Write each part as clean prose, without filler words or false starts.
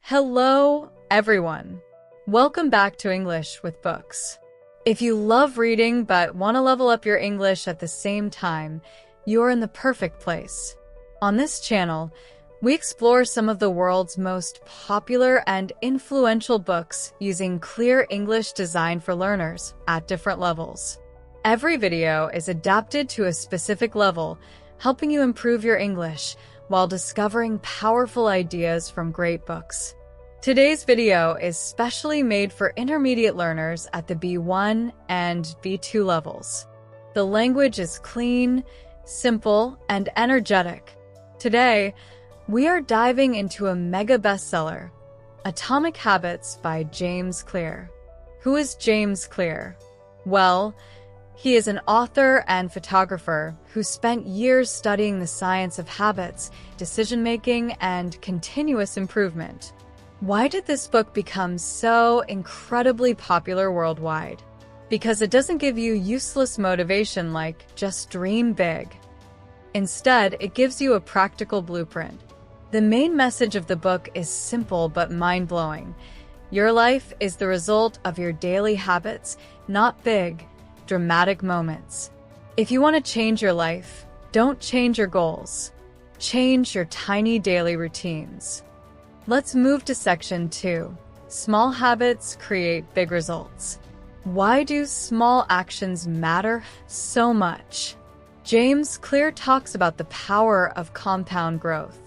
Hello, everyone. Welcome back to English with Books. If you love reading but want to level up your English at the same time, you're in the perfect place. On this channel, we explore some of the world's most popular and influential books using clear English designed for learners at different levels. Every video is adapted to a specific level, helping you improve your English while discovering powerful ideas from great books. Today's video is specially made for intermediate learners at the B1 and B2 levels. The language is clean, simple, and energetic. Today, we are diving into a mega bestseller, Atomic Habits by James Clear. Who is James Clear? Well, he is an author and photographer who spent years studying the science of habits, decision-making, and continuous improvement. Why did this book become so incredibly popular worldwide? Because it doesn't give you useless motivation like just dream big. Instead, it gives you a practical blueprint. The main message of the book is simple but mind-blowing. Your life is the result of your daily habits, not big, dramatic moments. If you want to change your life, don't change your goals. Change your tiny daily routines. Let's move to section 2. Small habits create big results. Why do small actions matter so much? James Clear talks about the power of compound growth.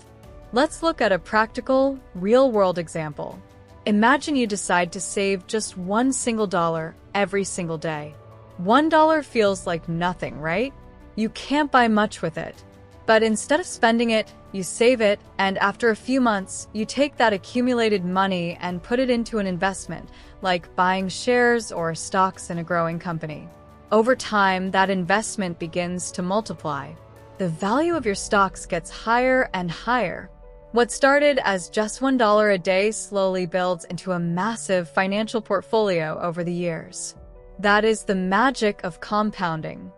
Let's look at a practical, real-world example. Imagine you decide to save just $1 single every single day. $1 feels like nothing, right? You can't buy much with it. But instead of spending it, you save it, and after a few months, you take that accumulated money and put it into an investment, like buying shares or stocks in a growing company. Over time, that investment begins to multiply. The value of your stocks gets higher and higher. What started as just $1 a day slowly builds into a massive financial portfolio over the years. That is the magic of compounding.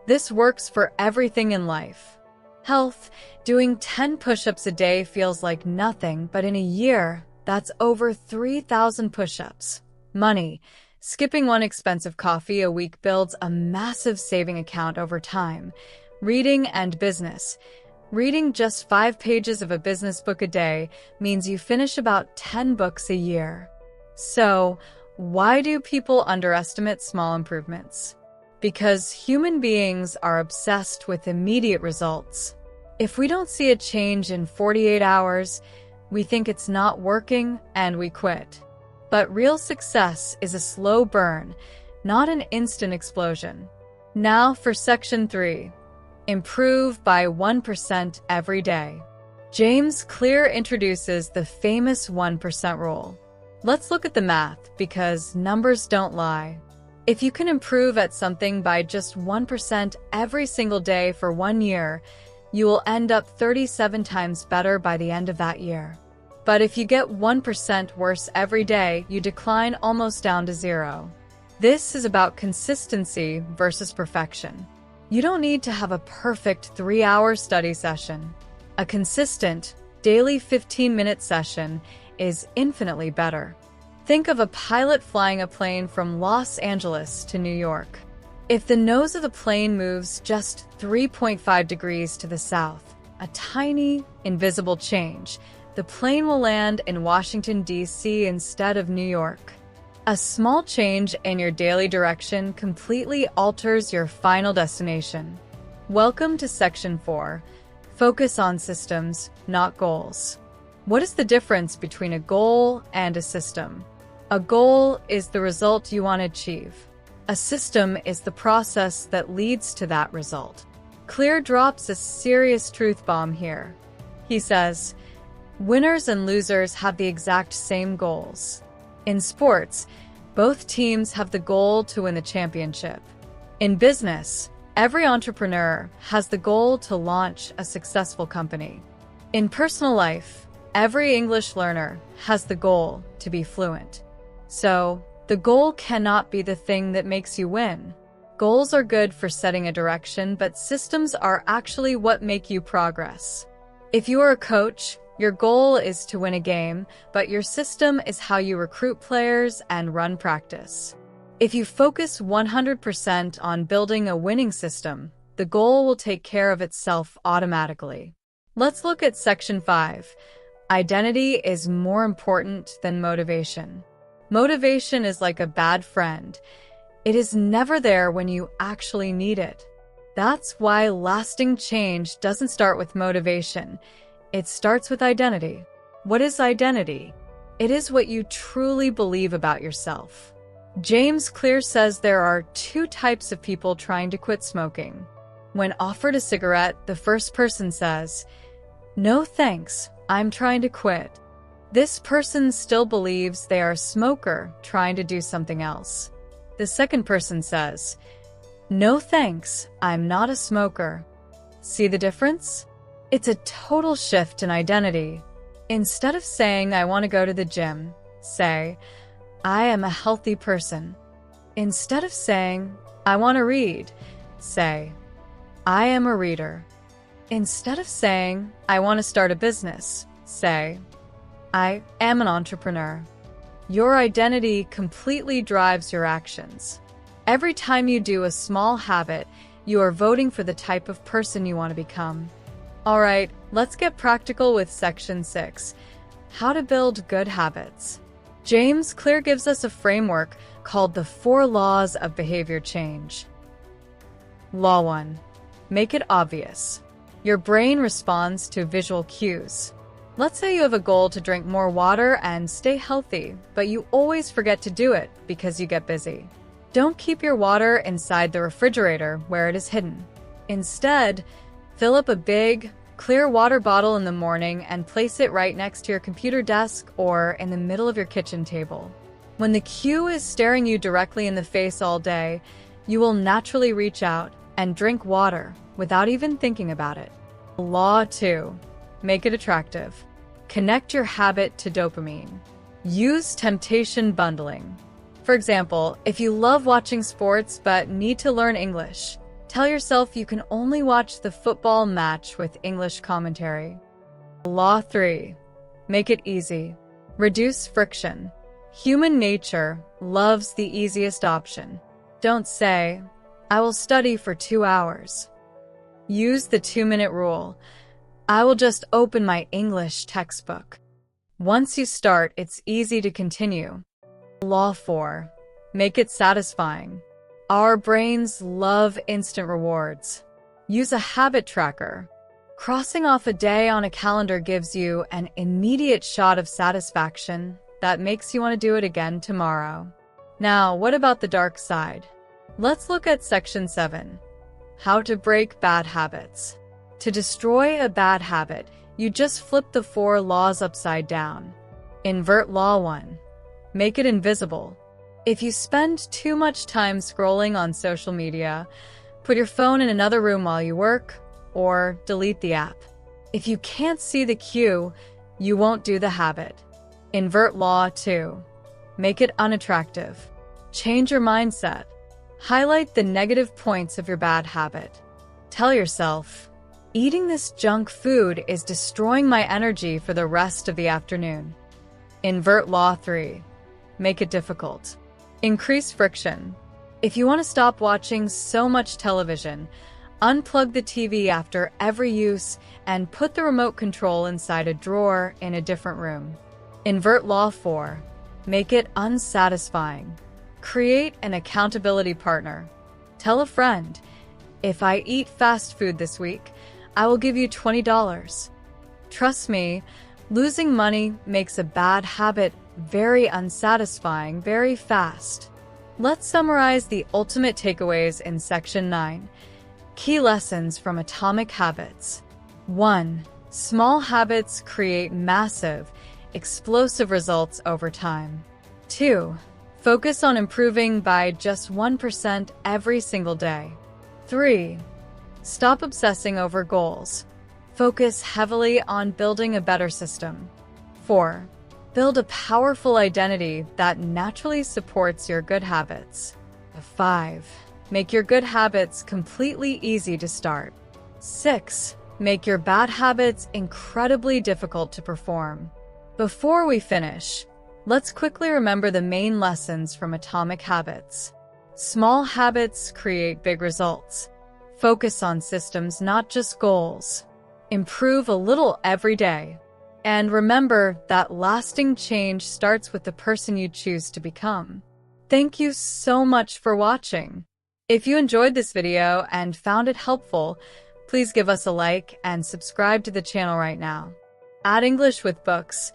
This works for everything in life. Health, doing 10 push-ups a day feels like nothing, but in a year, that's over 3,000 push-ups. Money, skipping one expensive coffee a week builds a massive saving account over time. Reading and business. Reading just 5 pages of a business book a day means you finish about 10 books a year. So, why do people underestimate small improvements? Because human beings are obsessed with immediate results. If we don't see a change in 48 hours, we think it's not working and we quit. But real success is a slow burn, not an instant explosion. Now for section 3. Improve by 1% every day. James Clear introduces the famous 1% rule. Let's look at the math, because numbers don't lie. If you can improve at something by just 1% every single day for 1 year, you will end up 37 times better by the end of that year. But if you get 1% worse every day, you decline almost down to 0. This is about consistency versus perfection. You don't need to have a perfect 3-hour study session. A consistent, daily 15-minute session is infinitely better. Think of a pilot flying a plane from Los Angeles to New York. If the nose of the plane moves just 3.5 degrees to the south, a tiny, invisible change, the plane will land in Washington, D.C. instead of New York. A small change in your daily direction completely alters your final destination. Welcome to section 4. Focus on systems, not goals. What is the difference between a goal and a system? A goal is the result you want to achieve. A system is the process that leads to that result. Clear drops a serious truth bomb here. He says, winners and losers have the exact same goals. In sports, both teams have the goal to win the championship. In business, every entrepreneur has the goal to launch a successful company. In personal life, every English learner has the goal to be fluent. So, the goal cannot be the thing that makes you win. Goals are good for setting a direction, but systems are actually what make you progress. If you are a coach, Your goal is to win a game, but your system is how you recruit players and run practice. If you focus 100% on building a winning system, the goal will take care of itself automatically. Let's look at Section 5. Identity is more important than motivation. Motivation is like a bad friend. It is never there when you actually need it. That's why lasting change doesn't start with motivation. It starts with identity. What is identity? It is what you truly believe about yourself. James Clear says there are two types of people trying to quit smoking. When offered a cigarette, the first person says, "No thanks, I'm trying to quit." This person still believes they are a smoker trying to do something else. The second person says, "No thanks, I'm not a smoker." See the difference? It's a total shift in identity. Instead of saying, "I want to go to the gym," say, "I am a healthy person." Instead of saying, "I want to read," say, "I am a reader." Instead of saying, "I want to start a business," say, "I am an entrepreneur." Your identity completely drives your actions. Every time you do a small habit, you are voting for the type of person you want to become. All right, let's get practical with Section 6, How to Build Good Habits. James Clear gives us a framework called the 4 Laws of Behavior Change. Law 1. Make it obvious. Your brain responds to visual cues. Let's say you have a goal to drink more water and stay healthy, but you always forget to do it because you get busy. Don't keep your water inside the refrigerator where it is hidden. Instead, fill up a big, clear water bottle in the morning and place it right next to your computer desk or in the middle of your kitchen table. When the cue is staring you directly in the face all day, you will naturally reach out and drink water without even thinking about it. Law 2. Make it attractive. Connect your habit to dopamine. Use temptation bundling. For example, if you love watching sports but need to learn English, tell yourself you can only watch the football match with English commentary. Law 3. Make it easy. Reduce friction. Human nature loves the easiest option. Don't say, "I will study for 2 hours." Use the 2-minute rule. I will just open my English textbook. Once you start, it's easy to continue. Law 4. Make it satisfying. Our brains love instant rewards. Use a habit tracker. Crossing off a day on a calendar gives you an immediate shot of satisfaction that makes you want to do it again tomorrow. Now, what about the dark side? Let's look at Section 7. How to break bad habits. To destroy a bad habit, you just flip the 4 laws upside down. Invert Law 1. Make it invisible. If you spend too much time scrolling on social media, put your phone in another room while you work, or delete the app. If you can't see the cue, you won't do the habit. Invert Law 2. Make it unattractive. Change your mindset. Highlight the negative points of your bad habit. Tell yourself, "Eating this junk food is destroying my energy for the rest of the afternoon." Invert Law 3. Make it difficult. Increase friction. If you want to stop watching so much television, unplug the TV after every use and put the remote control inside a drawer in a different room. Invert Law 4. Make it unsatisfying. Create an accountability partner. Tell a friend, "If I eat fast food this week, I will give you $20. Trust me, losing money makes a bad habit very unsatisfying very fast. Let's summarize the ultimate takeaways in Section 9. Key lessons from Atomic Habits. 1. Small habits create massive, explosive results over time. 2. Focus on improving by just 1% every single day. 3. Stop obsessing over goals. Focus heavily on building a better system. 4. Build a powerful identity that naturally supports your good habits. 5. Make your good habits completely easy to start. 6. make your bad habits incredibly difficult to perform. Before we finish, let's quickly remember the main lessons from Atomic Habits. Small habits create big results. Focus on systems, not just goals. Improve a little every day. And remember that lasting change starts with the person you choose to become. Thank you so much for watching. If you enjoyed this video and found it helpful, please give us a like and subscribe to the channel right now. At English with Books,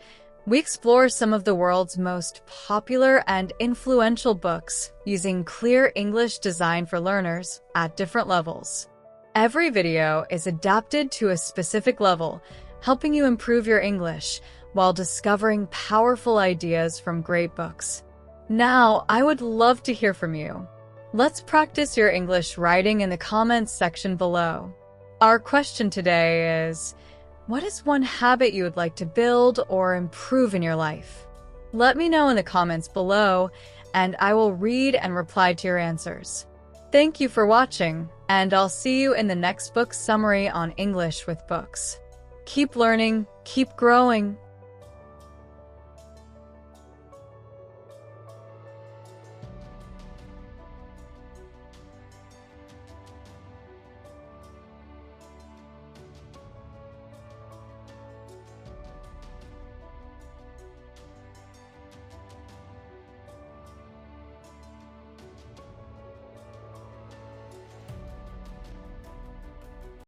we explore some of the world's most popular and influential books using clear English designed for learners at different levels. Every video is adapted to a specific level, helping you improve your English while discovering powerful ideas from great books. Now, I would love to hear from you. Let's practice your English writing in the comments section below. Our question today is, what is one habit you would like to build or improve in your life? Let me know in the comments below, and I will read and reply to your answers. Thank you for watching, and I'll see you in the next book summary on English with Books. Keep learning, keep growing,